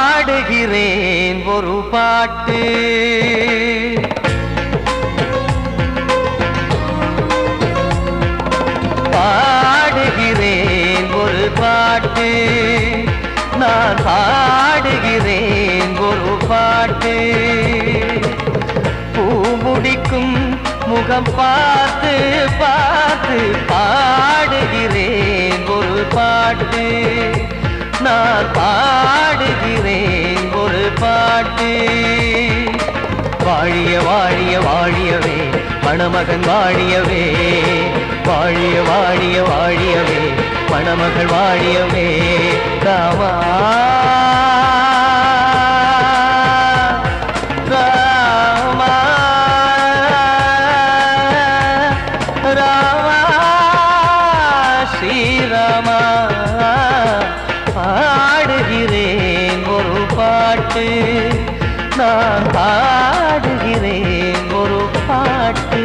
பாடுகிறேன் ஒரு பாட்டு முகம் பார்த்து பார்த்து பாடுகிறேன் ஒரு பாட்டு, நான் பாடுகிறேன் ஒரு பாட்டு. வாழிய வாழிய வாழியவே மணமகன் வாழியவே, வாழிய வாழிய வாழியவே மணமகள் வாழியவே. ராமா ராமா ராமா ஸ்ரீராமா, பாடுகிறேன் ஒரு பாட்டு, நான் பாடுகிறேன் ஒரு பாட்டு.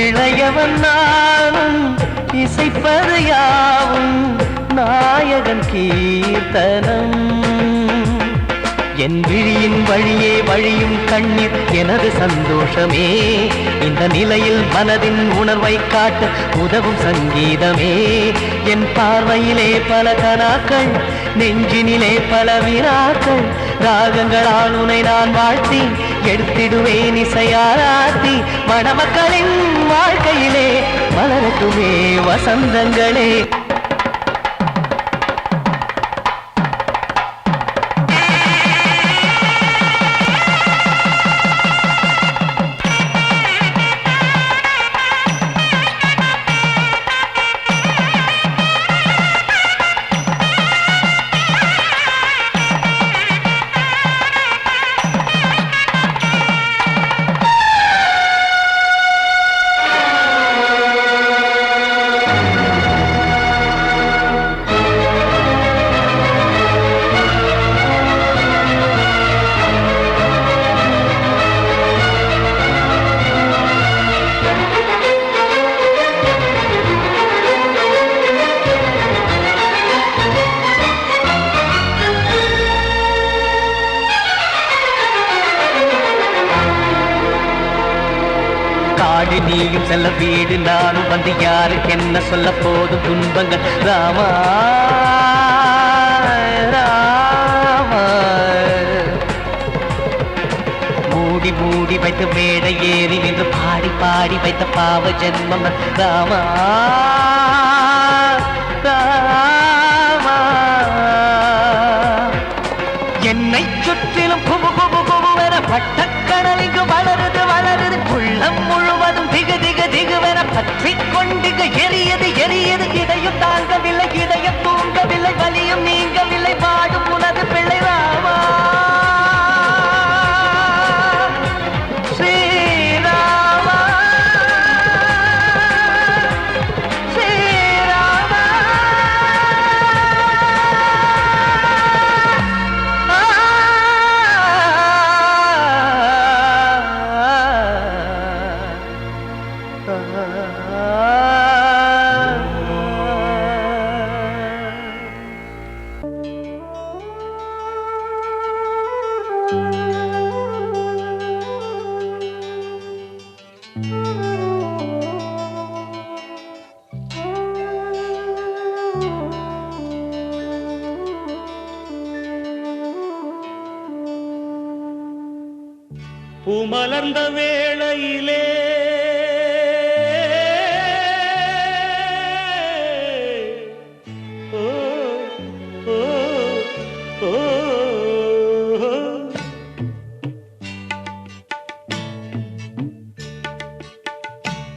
இளையவன் நானும் இசைப்பது யாவும் நாயகன் கீர்த்தனம். என் விழியின் வழியே வழியும் கண்ணீர் எனது சந்தோஷமே, இந்த நிலையில் மனதின் உணர்வை காட்ட உதவும் சங்கீதமே. என் பார்வையிலே பல கனாக்கள், நெஞ்சினிலே பல வினாக்கள், ராகங்களால் உனை நான் வாழ்த்தி எடுத்திடுவேன் இசையாராத்தி. மணமக்களின் வாழ்க்கையிலே மலரட்டுமே வசந்தங்களே. நீயும் செல்ல வீடு நானும் வந்து யாருக்கு என்ன சொல்ல போதும் துன்பங்கள். ராமா ராமா, மூடி மூடி வைத்த மேடை ஏறி நின்று பாடி பாடி வைத்த பாவ ஜென்மம். ராமா ராமா, என்னை சுற்றிலும் குபு குபு குபுவென பட்டக்கடல் இங்கு வளருது வளருது, உள்ளம் முழுவதும் திகு திகு திகுவென பற்றி கொண்டிக எரியது எரியது. இதையும் தாங்கவில்லை இதயம் தூங்கவில்லை, வலியும் நீங்கவில்லை, பாடும் உனது பிள்ளை. ராமா ஸ்ரீராமா ஸ்ரீராமா. பூமலர்ந்த வேளையிலே ஓ ஓ ஓ,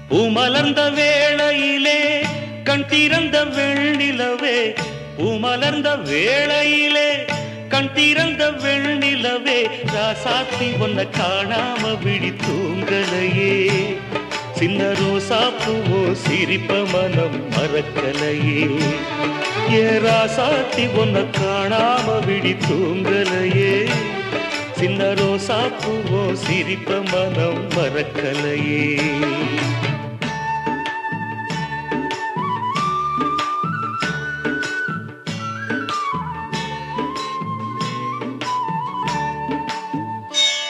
பூமலர்ந்த வேளையிலே கண் திறந்த வெண்ணிலவே, பூமலர்ந்த வேளையிலே கண் திறந்த வெண்ணிலவே, ராசாத்தி ஒன்ன காணாம விழி தூங்கலையே. சின்ன ரோசா பூவோ சிரிப்ப மனம் மறக்கலையே ஏ ராசாத்தி ஒன்ன காணாம விழி தூங்கலையே சின்ன ரோசா பூவோ சிரிப்ப மனம் மறக்கலையே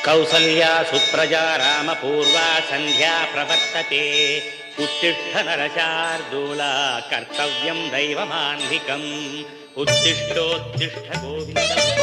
कौसल्या सुप्रजा रामपूर्वा सन्ध्या प्रवर्तते उत्तिष्ठ नरशार्दूला कर्तव्यं दैवमान्धिकम् उत्तिष्ठोत्तिष्ठ गोविन्द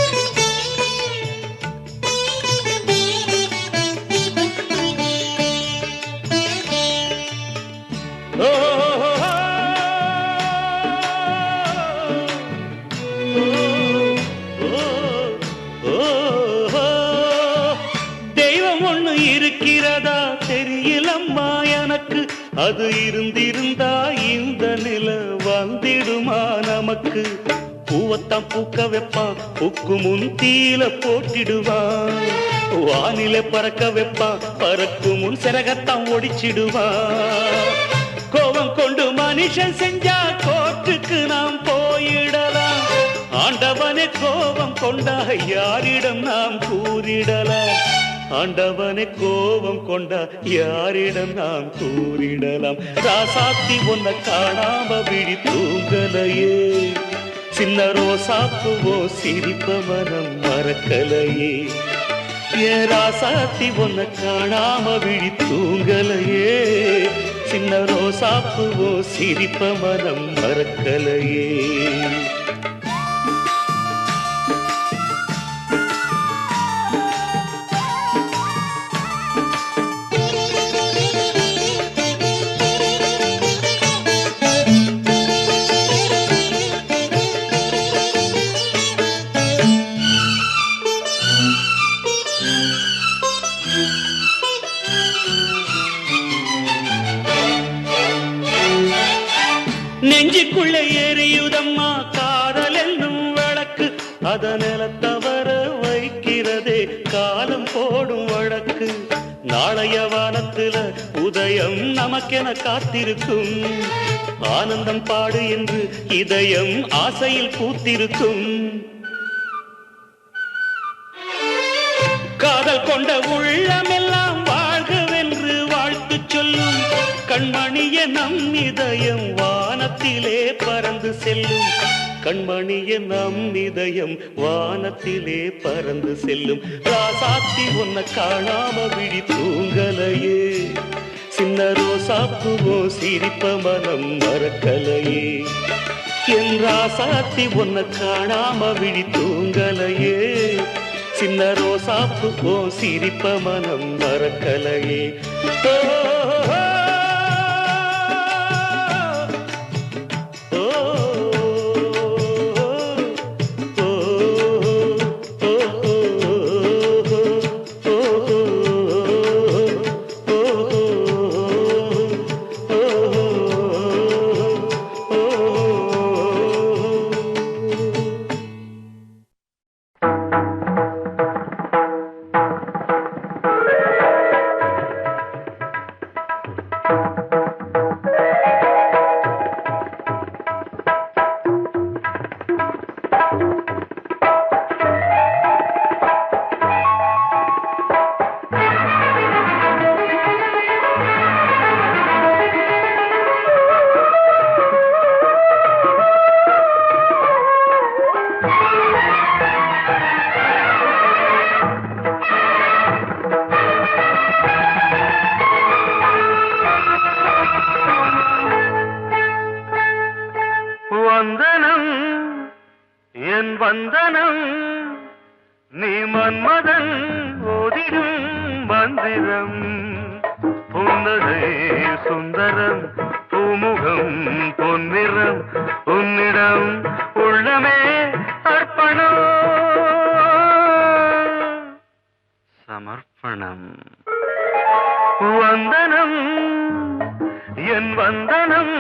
இருக்கிறதா தெரியலம்மா எனக்கு அது இருந்திருந்தா இந்த நில வந்திடுமா நமக்கு பூவத்தான் பூக்க வைப்பான் பூக்கு முன் தீல போட்டிடுவான் வானில பறக்க வைப்பான் பறக்கு முன் சிறகத்தான் ஒடிச்சிடுவான் கோபம் கொண்டு மனுஷன் செஞ்சா கோட்டுக்கு நாம் போயிடலாம் ஆண்டவனே கோபம் கொண்டா யாரிடம் நாம் கூறிடலாம் ஆண்டவனை கோபம் கொண்டா யாரிடம் நாம் கூறிடலாம் ராசாத்தி ஒன்ன காணாம விழி தூங்கலையே சின்ன ரோசாப்புவோ சிரிப்ப மனம் மறக்கலையே ஏ ராசாத்தி ஒன்ன காணாம விழி தூங்கலையே சின்ன ரோசாப்புவோ சிரிப்ப மனம் மறக்கலையே நெஞ்சுக்குள்ள எரியுதம்மா காதல் என்னும் வழக்கு அதனில தவற வைக்கிறதே காலம் போடும் வழக்கு நாளைய வானத்துல உதயம் நமக்கென காத்திருக்கும் ஆனந்தம் பாடு என்று இதயம் ஆசையில் பூத்திருக்கும் காதல் கொண்ட உள்ளமெல்லாம் வாழ்கவென்று வாழ்த்து சொல்லும் கண்மணிய நம் இதயம் வானத்திலே பறந்து செல்லும் கண்மணிய நம் இதயம் வானத்திலே பறந்து செல்லும் ராசாத்தி ஒன்ன காணாம விழி தூங்கலையே சின்ன ரோசாப்புவோ சிரிப்ப மனம் மறக்கலையே என் ராசாத்தி ஒன்ன காணாம விழி தூங்கலையே சின்ன ரோசாப்புவோ சிரிப்ப மனம் மறக்கலையே வந்தனம் என் வந்தனம் நீ மன்மதன் ஓதிடும் மந்திரம் புன்னகை சுந்தரம் பூமுகம் பொன்னிறம் உன்னிடம் உள்ளமே அர்ப்பணம் சமர்ப்பணம் வந்தனம் என் வந்தனம்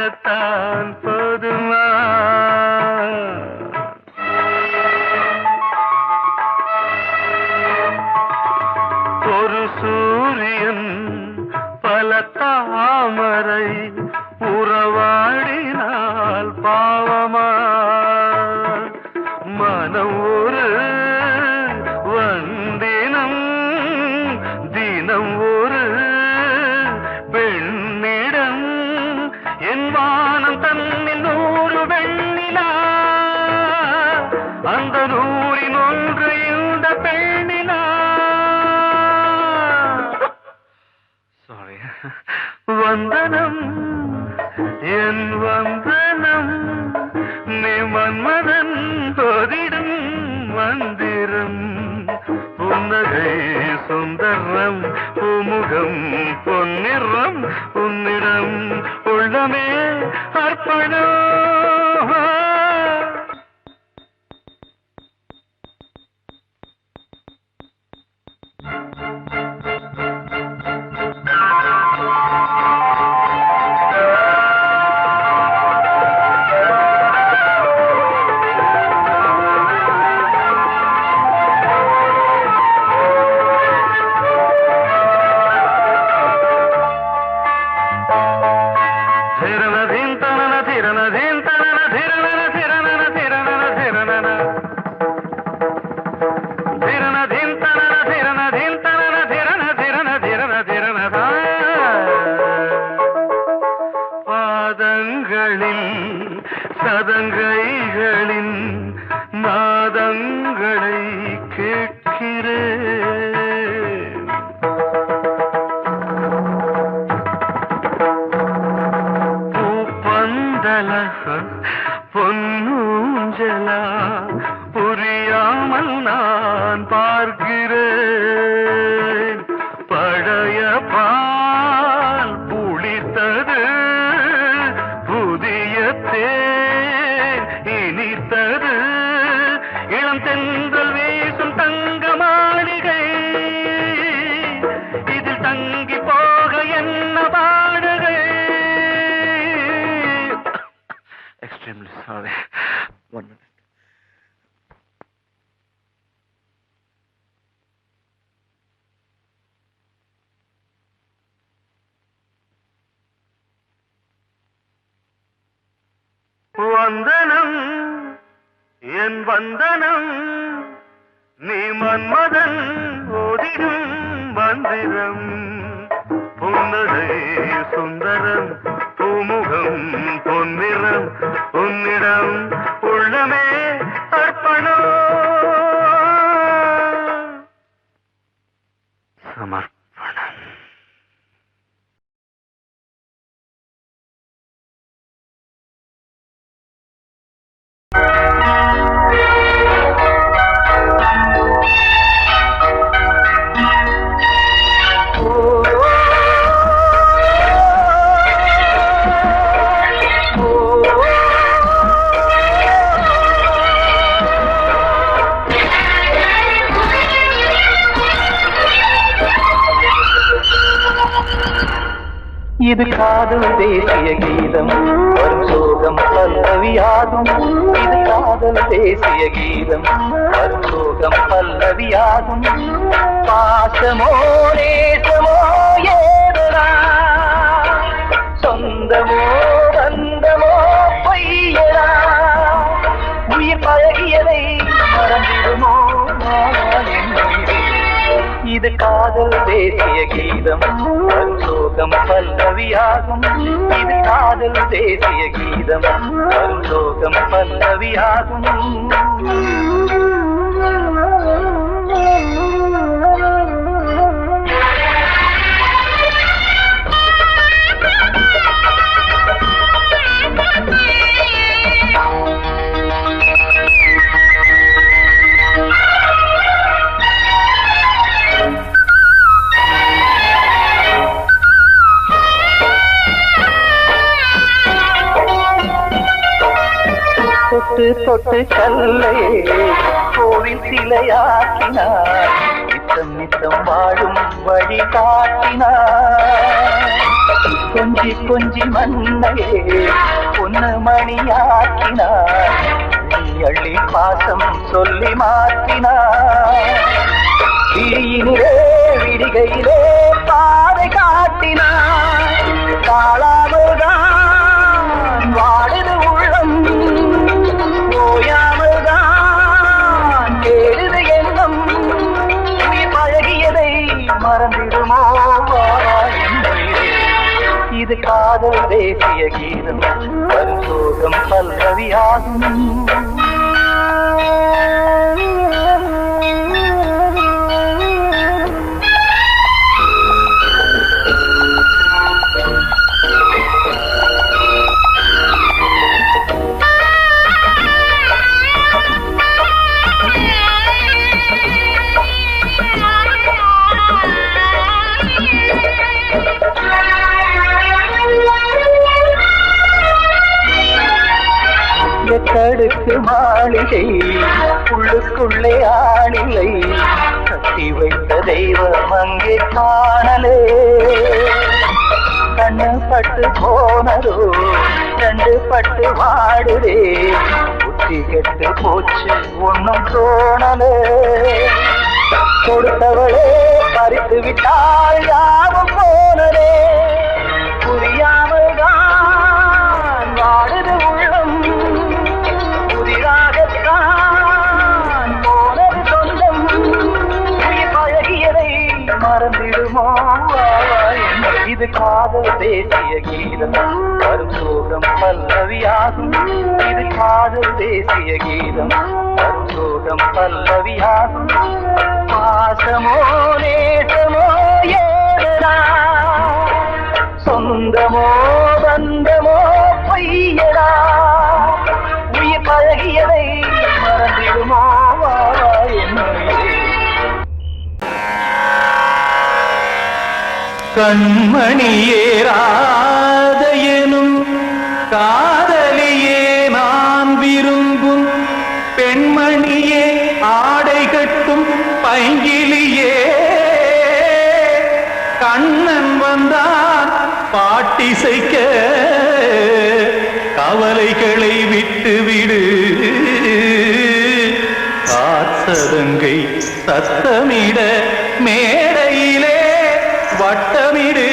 சொல்லத்தான் போதுமா? ஒரு சூரியன் பல தாமரை உறவாடினால் பாவமா? மனம் ஒரு வந்தினம் தினம் ஒரு பெண்ணிடம் என் வானம் தன்னில் 100 வெண்ணிலா அந்த 100இன் ஒன்று இந்த பெண்ணிலா. சாரி. வந்தனம் என் வந்தனம் நீ மன்மதன் போதிடும் மந்திரம். புன்னகை சுந்தரம் பூமுகம் பொன்னிறம் உன்னிடம் உள்ளமே அர்ப்பணம். சதங்கைகளின் நாதங்களை கேட்கிறேன். பூப்பந்தல பொன்னூஞ்சலா புரியாமல் நான் பார்க்கிறேன். பழைய பால் புளித்தது புதிய தேன் இனித்தது இளம் தென்றல் வீசும் தங்க மாளிகை இதில் தங்கி போக என்ன பாடுகை. Extremely sorry. 1 minute. வந்தனம் என் வந்தனம் நீ மன்மதன் ஓதிடும் மந்திரம். புன்னகை சுந்தரம் பூமுகம் பொன்னிறம் உன்னிடம் உள்ளமே அர்ப்பணம். சமர்ப்பணம். இது காதல் தேசிய கீதம் வரும் சோகம் பல்லவியாகும். இது காதல் தேசிய கீதம் வரும் சோகம் பல்லவியாகும். பாசமோ நேசமோ ஏதரா சொந்தமோ பந்தமோ பொய்யரா உயிர் பழகியதை மறந்திடுமோ இது காதல் தேசிய கீதம் வரும் சோகம் பல்லவியாகும். இது காதல் தேசிய கீதம் வரும் சோகம் பல்லவியாகும். தொட்டு தொட்டு கல்லை கோவில் சிலையாக்கினார். நித்தம் நித்தம் வாழும் வழி காட்டினார். கொஞ்சி கொஞ்சி மண்ணையே பொன்னு மணியாக்கினார், அள்ளி அள்ளி பாசம் சொல்லி மாற்றினார். விழியினிலே விடிகையிலே பாதை காட்டினார், தாழாமல்தான் வாடுது உள்ளம், ஓயாமல்தான் தேடுது எண்ணம். உயிர் பழகியதை மறந்திடுமோ இது காதல் தேசிய கீதம், வரும் சோகம் பல்லவியாகும். கடுக்கு மாளிகை உள்ளுக்குள்ளே ஆணிலை, கட்டி வைத்த தெய்வம் அங்கே காணலே. கண்ணு பட்டு போனதோ ரெண்டு பட்டு வாடுதே, புத்தி கெட்டு போச்சு ஒன்னும் தோணலே. கொடுத்தவளே பறித்து விட்டால் யாவும் போனதே, புரியாமல் தான் வாடுது உள்ளம். புதிராகத்தான் போனது சொந்தம், உயிர் பழகியதை மறந்திடுமோ இது காதல் தேசிய கீதம், வரும் சோகம் பல்லவியாகும். இது காதல் தேசிய கீதம், வரும் சோகம் பல்லவியாகும். பாசமோ நேசமோ ஏதா, சொந்தமோ பந்தமோ பொய்யடா, உயிர் பழகியதை மறந்திடுமோ கண்மணியேராத எனும் காதலியே நான் விரும்பும் பெண்மணியே, ஆடை கட்டும் பைங்கிலியே கண்ணன் வந்தான் பாட்டிசைக்க, கவலைகளை விட்டுவிடு காத்ததங்கை சத்தமிட, மேடையிலே வட்டமிடு.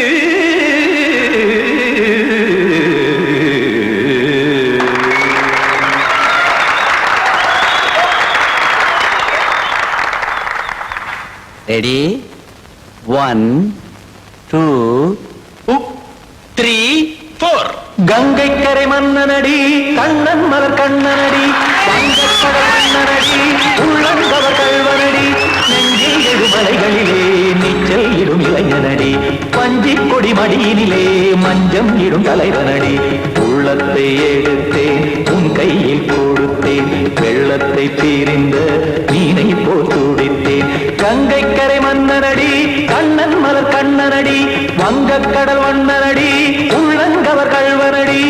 ரெடி 1 2 3 4. கங்கை கரை மன்னனடி கண்ணன் மலர் கண்ணனடி, வங்கக்கடல் மன்னனடி உள்ளங்கவர் கல்வனடி, நெஞ்சில் எழுமலைகளிலே நீச்சல் இடும் இளைஞனடி, பஞ்சி கொடி மடியினிலே மஞ்சம் இடும் தலைவனடி. உள்ளத்தை எடுத்தேன் உன் கையில் கொடுத்தேன், வெள்ளத்தை தீரிந்த மீனை போல் துடித்தேன். கங்கை கரை மன்னனடி கண்ணன் மலர் கண்ணனடி, வங்கக்கடல் வண்ணனடி உள்ளங்கவர் கல்வனடி.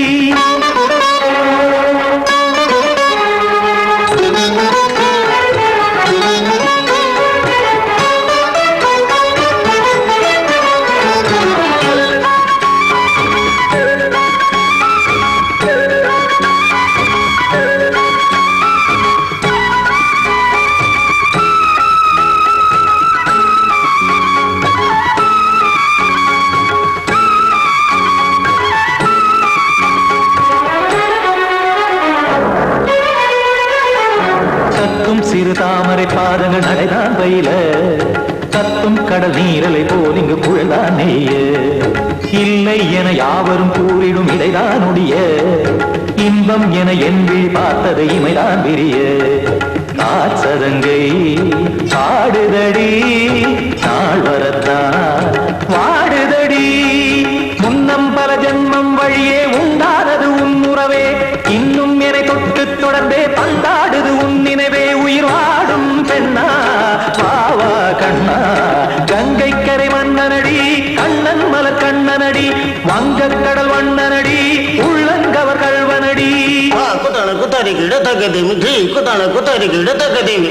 சிறு தாமரை பாதங்கள் நடைதான் பயில, கத்தும் கடல் நீரலை போல் இங்கு குழல்தான் நெய்ய. இல்லை என யாவரும் கூறிடும் இடைதான் உடைய, இன்பம் என என்பி பார்த்தது இமைதான் விரிய. காச்சதங்கை பாடுதடி நாள் வரத்தான் வாடுதடி, முன்னம் பல ஜன்மம் வழியே உண்டானது உன் உறவே, இன்னும் என்னை தொட்டு தொடர்ந்தே பந்தாடுது உன் நினைவே. உயிர் வாடும் பெண்ணா பாவா கண்ணா, கங்கை கரை மன்னனடி கண்ணன் மலர் கண்ணனடி, வங்கக்கடல் வண்ணனடி உள்ளங்கவர் கல்வனடி. குத்தான குத்தாரிக்கு இடத்தக்கதேமி ஜி, குத்தான குத்தாரிக்கு இடத்தக்கதேமி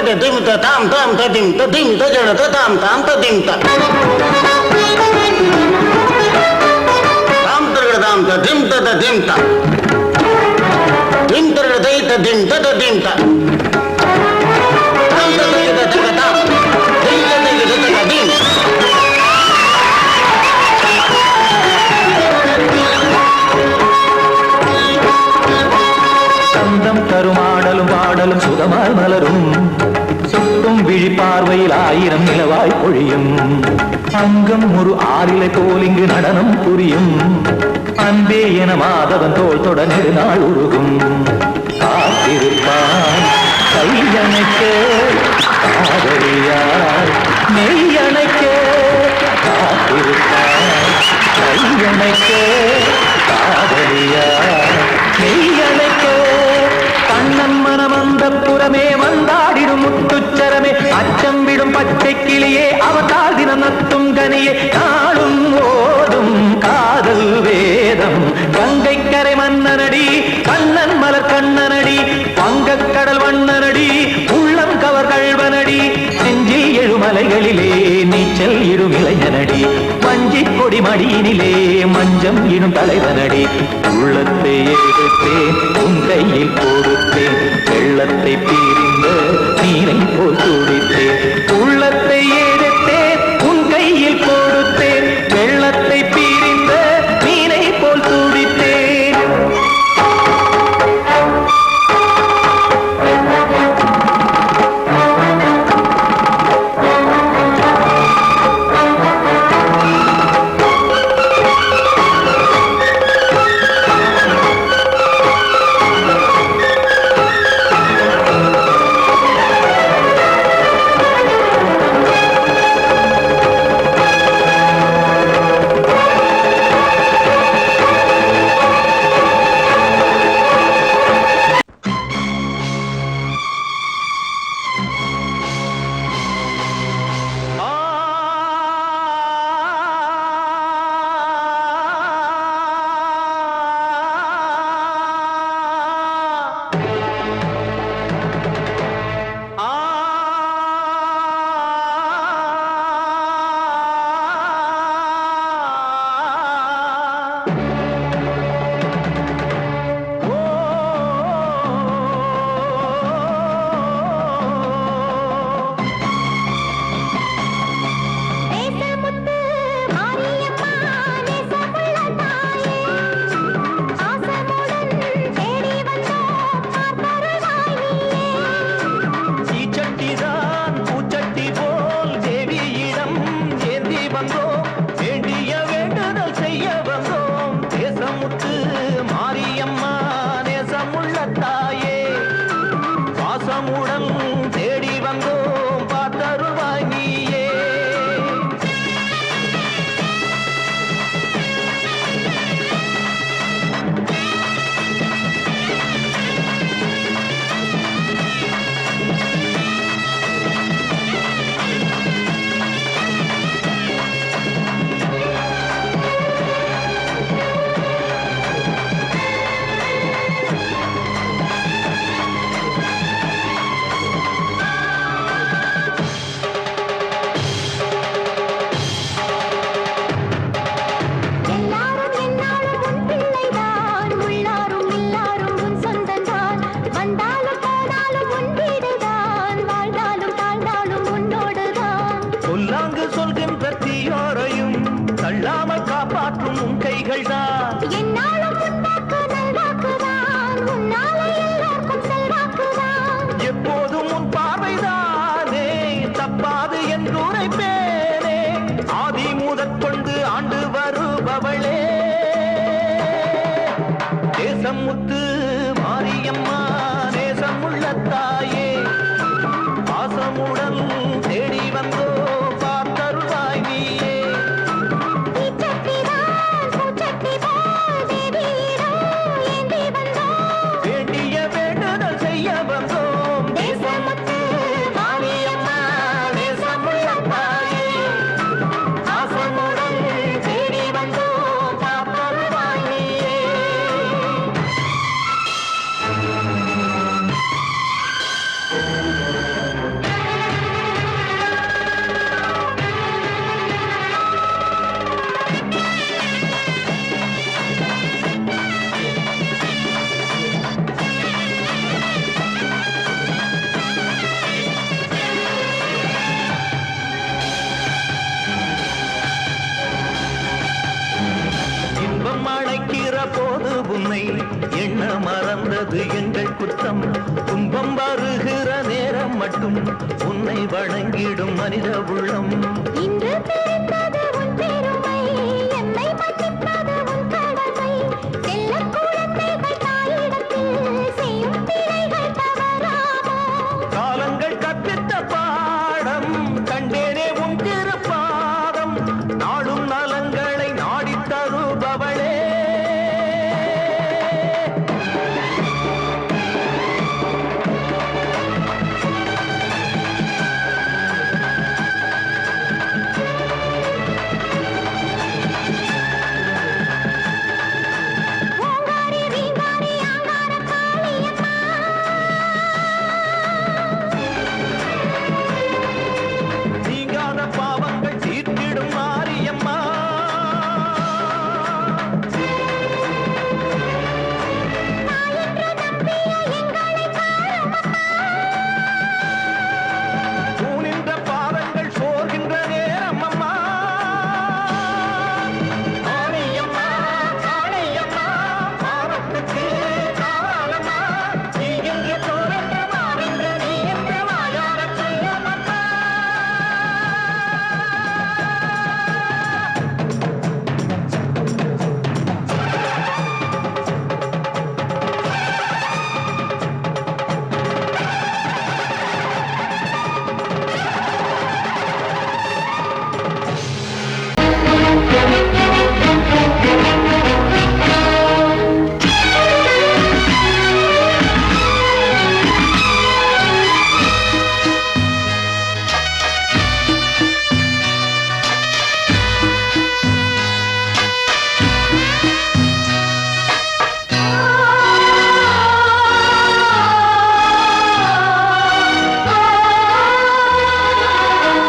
தக திமித தாம் தாம் ததிம் ததிம் தஜன தாம் தாம் ததிம் தாம் தரகட தாம் ததிம் ததிம் தாம் திம் தரகட தை ததிம் ததிம் தாம் தாம் தரகட தக தாம் தை தக ததிம் சந்தம் தருமாடலும் பாடலும் சுகமாய் மலரும் சுட்டும் விழிப்பார்வையில் 1000 நிலவாய் பொழியும் அங்கம் ஒரு ஆறிலை போல் இங்கு நடனம் புரியும் அன்பே என மாதவன் தோள் தொட நெடுநாள் உருகும் காத்திருப்பான் கையணைக்க காதலியார் மெய்யணைக்க காத்திருப்பான் கையணைக்க காதலியார் மெய்யணைக்க கண்ணன் மனமந்த புறமே வந்தாடிடும் முத்துச்சரமே அச்சம் விடும் பச்சை கிளியே அவதால் தினம் நத்தும் கனியே நாளும் ஓதும் காதல் வேதம் கங்கை கரை மன்னனடி கண்ணன் மலர் கண்ணனடி வங்கக் கடல் வண்ணனடி உள்ளம் கவர் கழ்வனடி நெஞ்சில் எழுமலைகளிலே நீச்சல் இடும் இளைஞனடி வஞ்சி கொடி மடியினிலே மஞ்சம் இடும் தலைவனடி உள்ளத்தை எடுத்தேன் உன் கையில் கொடுத்தேன் வெள்ளத்தை பிரிந்த நீரை போல் துடித்தேன் உள்ளத்தை எடுத்தேன் உன் கையில் கொடுத்தேன் வெள்ளத்தை பிரிந்த நீரை போல் துடித்தேன் முத்து மாரியம்மா நேசமுள்ள தாயே பாசமுடன் தேடி வந்தோ பார்த்தருள்வாய் நீயே வேண்டிய வேண்டுதல் செய்ய வந்தோம் நேசமுத்து மாரியம்மா நேசமுள்ள தாயே பாசமுடன் தேடி வந்தோ பார்த்தருள்வாய் நீயே என்ன மறந்தது எங்கள் குற்றம் துன்பம் வருகிற நேரம் மட்டும் உன்னை வணங்கிடும் மனித உள்ளம் இன்று பிறந்தது உன் பெருமை என்னை மன்னிப்பது உன் கடமை செல்ல குழந்தைகள் தாயிடத்தில் செய்யும் பிழைகள் தவறாமோ காலங்கள் கற்பித்த பாடம் கண்டேனே உன் திருப்பாதம் நாடும் நலங்களை நாடித் தருபவளே ஓங்காரி வீங்காரி ஆங்கார காளியம்மா நீங்காத பாவங்கள் தீர்த்திடும் மாரியம்மா தூணின்ற பாதங்கள் சோர்கின்ற நேரம் அம்மா காளியம்மா காளியம்மா பாவத்துக்கு காலம்மா நீ என்று தோன்ற மாறின்று நீ என்று வாயார சொல்லமம்மா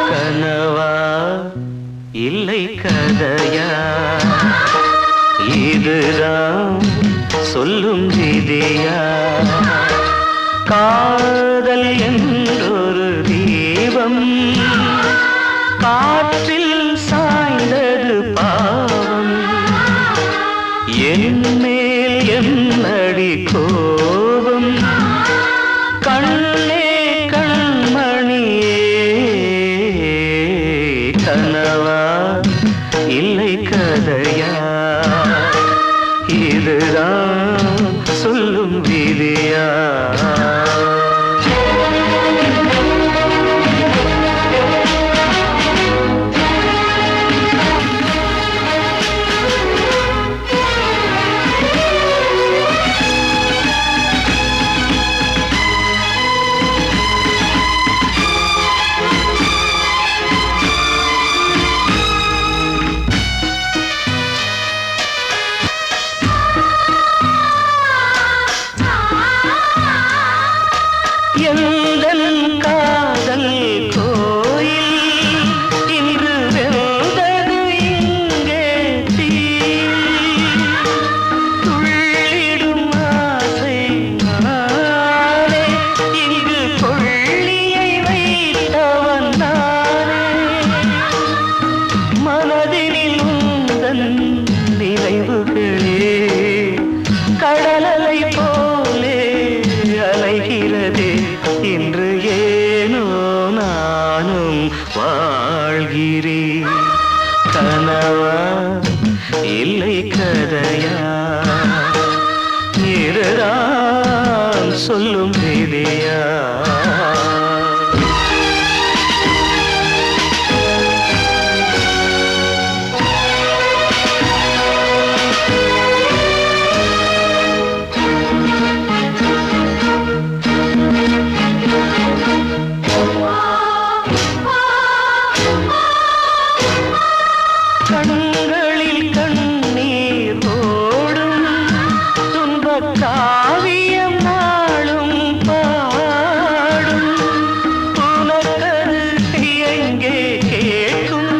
கனவா இல்லை கதையா இதுதான் சொல்லும் விதியா காதல் என்றொரு தீபம் காற்றில் சாய்ந்தது பாவம் என் மேல் என்னடி கோபம் கண்ணே கண்மணியே கனவா இல்லை கதையா இதுதான் சொல்லும் விதியா எந்தன் காதல் கோயில் இன்று வெந்தது இங்கே தீ துள்ளிடும் ஆசை நானே இங்கு கொள்ளியை வைத்தவன் நானே மனதினில் உந்தன் நினைவுகளே கடலலை போலே அலைகிறதே இன்று ஏனோ நானும் வாழ்கிறேன் கனவா இல்லை கதையா இதுதான் சொல்லும் விதியா கண்களில் கண்ணீர் ஓடும் துன்பக் காவியம் நாளும் பாடும் உனக்கது எங்கே கேட்கும்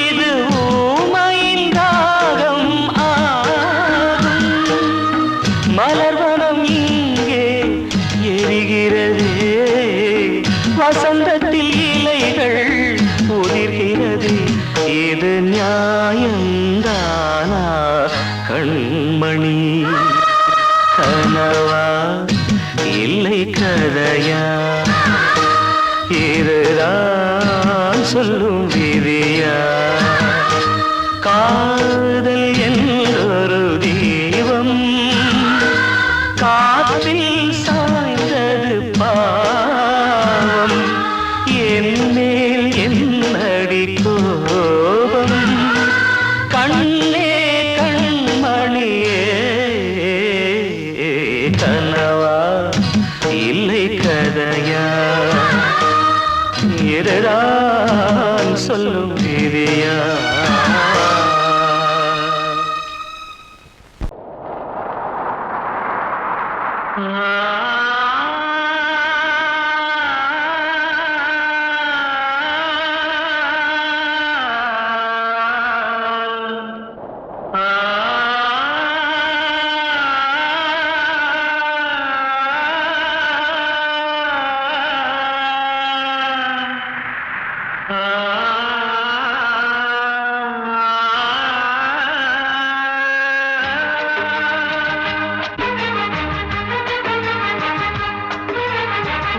இது ஊமையின் தாகம் ஆகும் மலர்வனம் இங்கே எரிகிறதே வசந்தத்தில் இலைகள் உதிர்கிறது இது நியாயந்தானா கண்மணி காதல் என்றொரு தீபம் காற்றில் சாய்ந்தது பாவம் என் மேல் என்னடி கோபம் கண்ணே கண்மணியே கனவா இல்லை கதையா எதடான் சொல்லும் விதியா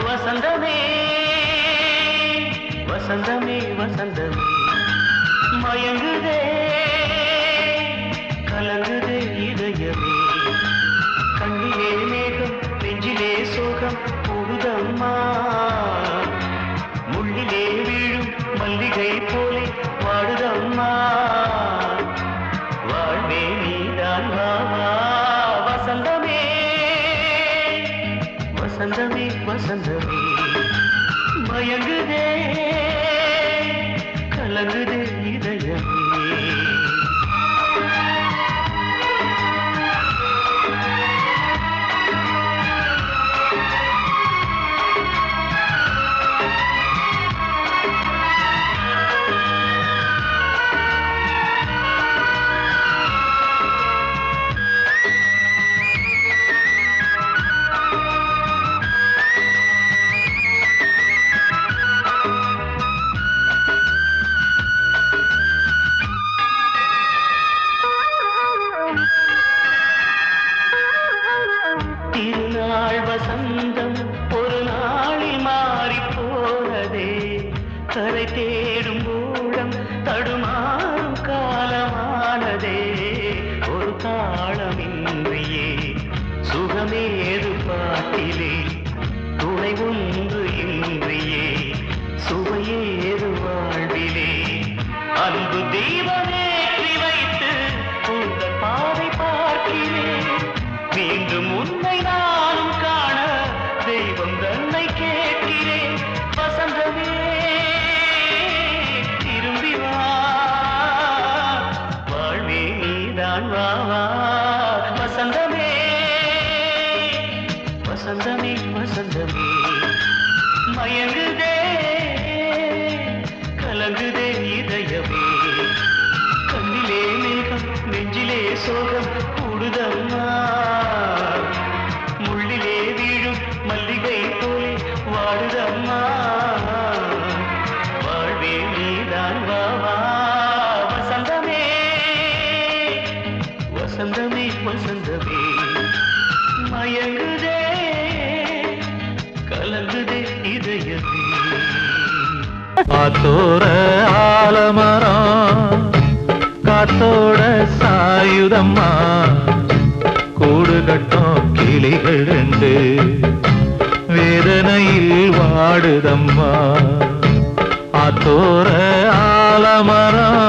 வசந்தமே வசந்தமே வசந்தமே மயங்குதே கலங்குதே இதயமே கண்ணிலே மேகம் நெஞ்சிலே சோகம் கூடுதம்மா முள்ளிலே வீழும் மல்லிகை போலே வாடுதம்மா வாழ்வே நீதான் வாவா வசந்தமே வசந்தமே வசந்தமே மயங்குதே கலங்குதே இதயமே திருநாள் வசந்தம் ஒரு நாளில் மாறி போனதே கரை தேடும் ஊடம் தடுமாறும் காலமானதே ஒரு தாளமின்றியே சுகமேது பாட்டிலே துணை ஒன்று இன்றியே சுவையேது வாழ்விலே அன்பு தீபமேற்றி வைத்து உங்கள் பாதை பார்க்கிறேன் மீண்டும் உன்னை நானும் காண தெய்வம் தன்னை கேட்கிறேன் வசந்தமே திரும்பி வா வாழ்வே நீதான் வா வா வசந்தமே வசந்தமே வசந்தமே மயங்குதே கலங்குதே இதயமே கண்ணிலே மேகம் நெஞ்சிலே சோகம் கூடுதம்மா முள்ளிலே வீழும் மல்லிகை போலே வாடுதம்மா வாழ்வே நீதான் வா வா வசந்தமே வசந்தமே வசந்தமே மயங்குதே கலங்குதே இதயமே ஆத்தோர ஆலமரம் காத்தோட சாயுதம்மா கூடு கட்டும் கிளிகள் ரெண்டு வேதனையில் வாடுதம்மா ஆத்தோர ஆலமரம்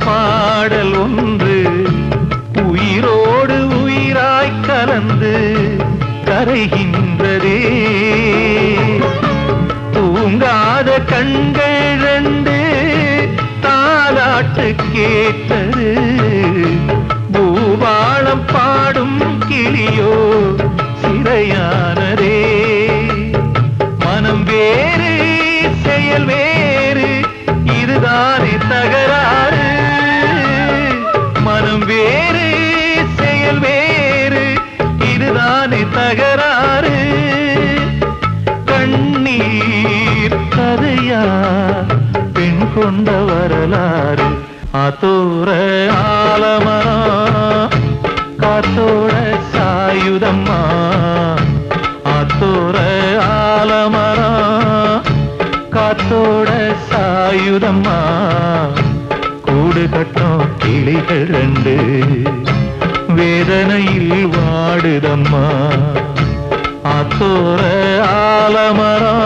பாடல் ஒன்று உயிரோடு உயிராய் கலந்து கரைகின்றதே கண்கள் ரெண்டு தாலாட்டு கேட்டது பூபாளம் பாடும் கிளியோ சிறையானதே மனம் வேறு செயல் வேறு இதுதானே தகராறு மனம் வேறு செயல் வேறு இதுதானே தகராறு கண்ணீர் கதையா பெண் கொண்ட வரலாறு ஆத்தோர ஆலமரம் காத்தோட சாயுதம்மா ஆத்தோர ஆலமரம் காத்தோட சாயுதம்மா கூடு கட்டும் கிளிகள் ரெண்டு வேதனையில் வாடுதம்மா ஆத்தோர ஆலமரம்